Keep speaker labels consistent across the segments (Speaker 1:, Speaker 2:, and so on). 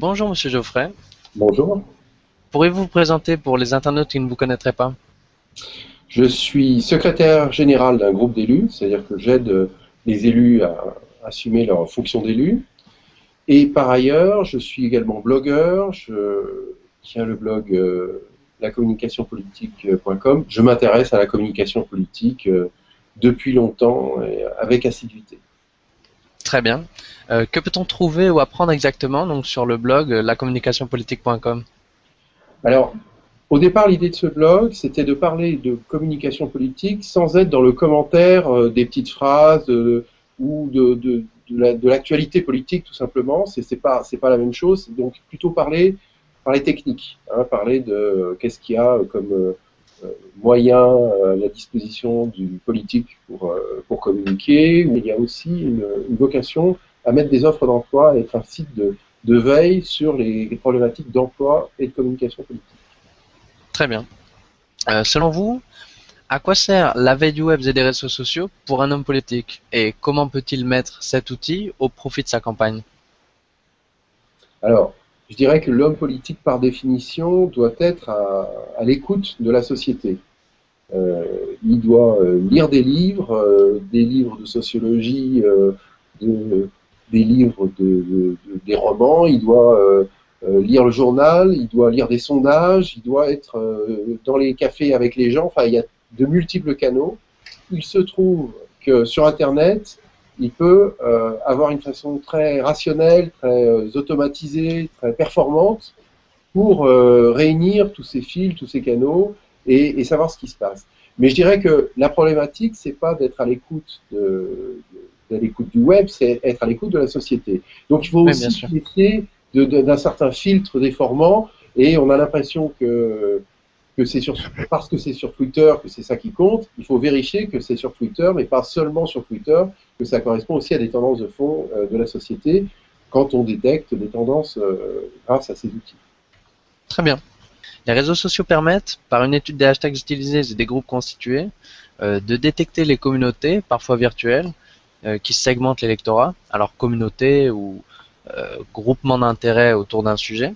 Speaker 1: Bonjour Monsieur Geoffrey,
Speaker 2: Bonjour,
Speaker 1: pourriez-vous vous présenter pour les internautes qui ne vous connaîtraient pas?
Speaker 2: je suis secrétaire général d'un groupe d'élus, c'est-à-dire que j'aide les élus à assumer leurs fonctions d'élus. Et par ailleurs, je suis également blogueur, je tiens le blog lacommunicationpolitique.com. Je m'intéresse à la communication politique depuis longtemps et avec assiduité.
Speaker 1: Très bien. Que peut-on trouver ou apprendre exactement donc sur le blog lacommunicationpolitique.com?
Speaker 2: Alors, au départ, l'idée de ce blog, c'était de parler de communication politique sans être dans le commentaire des petites phrases ou de l'actualité politique, tout simplement. C'est pas la même chose. C'est donc plutôt parler technique, hein, parler de qu'est-ce qu'il y a comme moyen à la disposition du politique pour communiquer. Il y a aussi une vocation à mettre des offres d'emploi et être un site de veille sur les problématiques d'emploi et de communication politique.
Speaker 1: Très bien. Selon vous, à quoi sert la veille du web et des réseaux sociaux pour un homme politique? Et comment peut-il mettre cet outil au profit de sa campagne?
Speaker 2: Alors, je dirais que l'homme politique, par définition, doit être à l'écoute de la société. Il doit lire des livres de sociologie, de- des livres des romans, il doit lire le journal, il doit lire des sondages, il doit être dans les cafés avec les gens. Enfin, il y a de multiples canaux. Il se trouve que sur Internet, il peut avoir une façon très rationnelle, très automatisée, très performante pour réunir tous ces fils, tous ces canaux et savoir ce qui se passe. Mais je dirais que la problématique, c'est pas d'être à l'écoute du web, c'est être à l'écoute de la société. Donc il faut
Speaker 1: Oui, bien
Speaker 2: aussi
Speaker 1: sûr.
Speaker 2: se méfier d'un certain filtre déformant, et on a l'impression que c'est parce que c'est sur Twitter que c'est ça qui compte. Il faut vérifier que c'est sur Twitter, mais pas seulement sur Twitter, que ça correspond aussi à des tendances de fond de la société quand on détecte des tendances grâce à ces outils.
Speaker 1: Très bien. Les réseaux sociaux permettent, par une étude des hashtags utilisés et des groupes constitués, de détecter les communautés, parfois virtuelles, qui segmentent l'électorat, alors communauté ou groupement d'intérêt autour d'un sujet.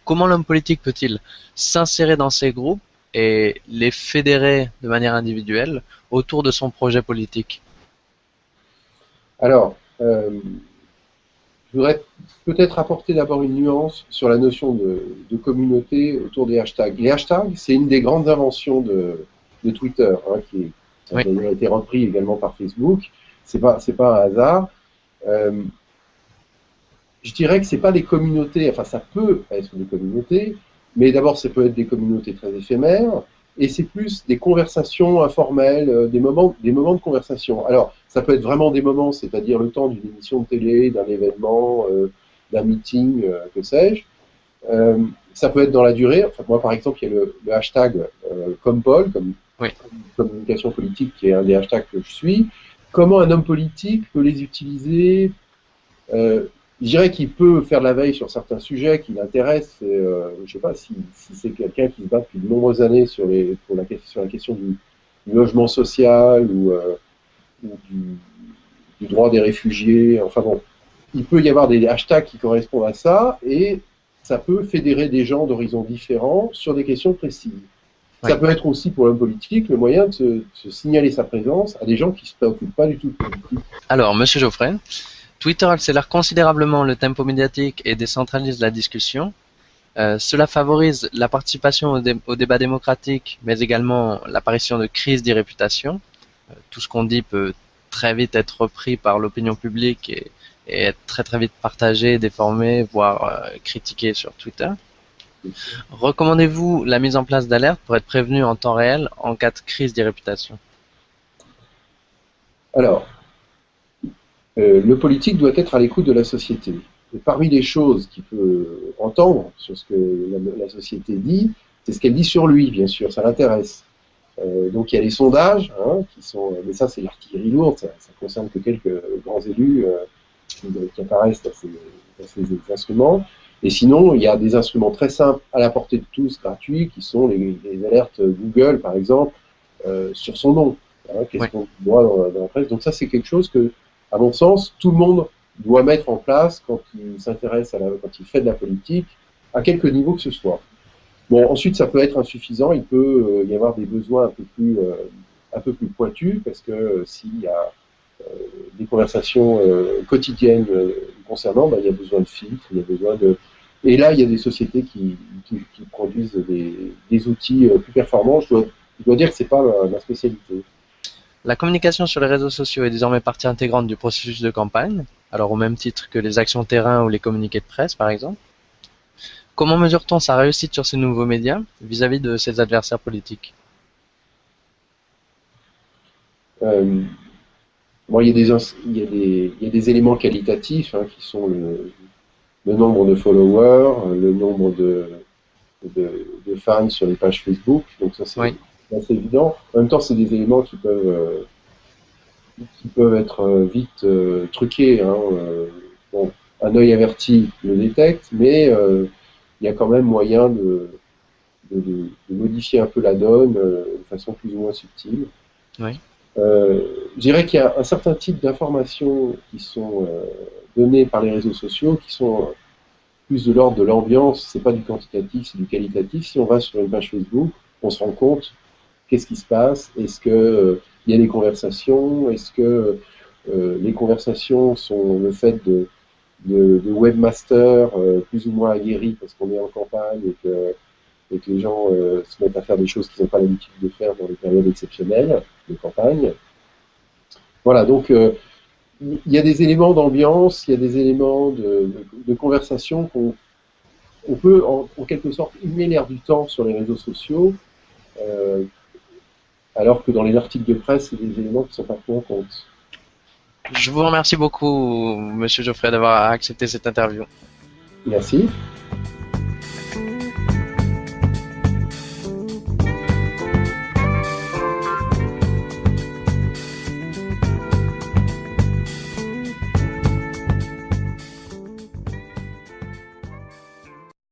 Speaker 1: Comment l'homme politique peut-il s'insérer dans ces groupes et les fédérer de manière individuelle autour de son projet politique?
Speaker 2: Alors, je voudrais peut-être apporter d'abord une nuance sur la notion de communauté autour des hashtags. Les hashtags, c'est une des grandes inventions de Twitter, hein, qui a
Speaker 1: Oui,
Speaker 2: d'ailleurs été repris également par Facebook. C'est pas un hasard. Euh, je dirais que c'est pas des communautés, enfin ça peut être des communautés, mais d'abord ça peut être des communautés très éphémères, et c'est plus des conversations informelles, des moments de conversation. Alors ça peut être vraiment des moments, c'est-à-dire le temps d'une émission de télé, d'un événement, d'un meeting, que sais-je. Ça peut être dans la durée. Enfin, moi par exemple, il y a le hashtag Compol, comme
Speaker 1: oui,
Speaker 2: communication politique, qui est un des hashtags que je suis. Comment un homme politique peut les utiliser? euh, je dirais qu'il peut faire de la veille sur certains sujets qui l'intéressent. Je ne sais pas si c'est quelqu'un qui se bat depuis de nombreuses années sur la question du logement social ou du droit des réfugiés. Enfin bon, il peut y avoir des hashtags qui correspondent à ça, et ça peut fédérer des gens d'horizons différents sur des questions précises.
Speaker 1: oui.
Speaker 2: Ça peut être aussi pour l'homme politique le moyen de se signaler sa présence à des gens qui ne se préoccupent pas du tout de politique.
Speaker 1: Alors, Monsieur Geoffrey, Twitter accélère considérablement le tempo médiatique et décentralise la discussion. Cela favorise la participation au débat démocratique, mais également l'apparition de crises d'irréputation. Tout ce qu'on dit peut très vite être repris par l'opinion publique et être très très vite partagé, déformé, voire critiqué sur Twitter. Recommandez-vous la mise en place d'alertes pour être prévenu en temps réel en cas de crise d'irréputation?
Speaker 2: Alors, le politique doit être à l'écoute de la société. Et parmi les choses qu'il peut entendre sur ce que la société dit, c'est ce qu'elle dit sur lui, bien sûr, ça l'intéresse. Donc il y a les sondages, hein, mais ça c'est l'artillerie lourde, ça concerne que quelques grands élus qui apparaissent dans ces instruments. Et sinon, il y a des instruments très simples à la portée de tous, gratuits, qui sont les alertes Google, par exemple, sur son nom. Hein, qu'est-ce
Speaker 1: Oui,
Speaker 2: qu'on voit dans la presse. Donc ça, c'est quelque chose que, à mon sens, tout le monde doit mettre en place quand il s'intéresse quand il fait de la politique, à quelque niveau que ce soit. Bon, ensuite, ça peut être insuffisant, il peut y avoir des besoins un peu plus pointus, parce que s'il y a des conversations quotidiennes concernant, il y a besoin de filtres, il y a besoin de... Et là, il y a des sociétés qui produisent des outils plus performants. Je dois dire que c'est pas ma spécialité.
Speaker 1: La communication sur les réseaux sociaux est désormais partie intégrante du processus de campagne, alors au même titre que les actions terrain ou les communiqués de presse, par exemple. Comment mesure-t-on sa réussite sur ces nouveaux médias vis-à-vis de ses adversaires politiques?
Speaker 2: Euh, bon, il y a des éléments qualitatifs qui sont le nombre de followers, le nombre de fans sur les pages Facebook. Donc ça, c'est
Speaker 1: Oui,
Speaker 2: assez évident. En même temps, c'est des éléments qui peuvent être vite truqués. Bon, un œil averti le détecte, mais il y a quand même moyen de modifier un peu la donne de façon plus ou moins subtile.
Speaker 1: oui,
Speaker 2: Je dirais qu'il y a un certain type d'informations qui sont données par les réseaux sociaux qui sont plus de l'ordre de l'ambiance, c'est pas du quantitatif, c'est du qualitatif. Si on va sur une page Facebook, on se rend compte qu'est-ce qui se passe, est-ce que il y a des conversations, est-ce que les conversations sont le fait de webmasters plus ou moins aguerris parce qu'on est en campagne et que les gens se mettent à faire des choses qu'ils n'ont pas l'habitude de faire dans des périodes exceptionnelles de campagne. Voilà, donc il y a des éléments d'ambiance, il y a des éléments de conversation on peut en quelque sorte humer l'air du temps sur les réseaux sociaux, euh, alors que dans les articles de presse, c'est des éléments qui sont pas pris en compte.
Speaker 1: je vous remercie beaucoup, Monsieur Geoffrey, d'avoir accepté cette interview.
Speaker 2: Merci.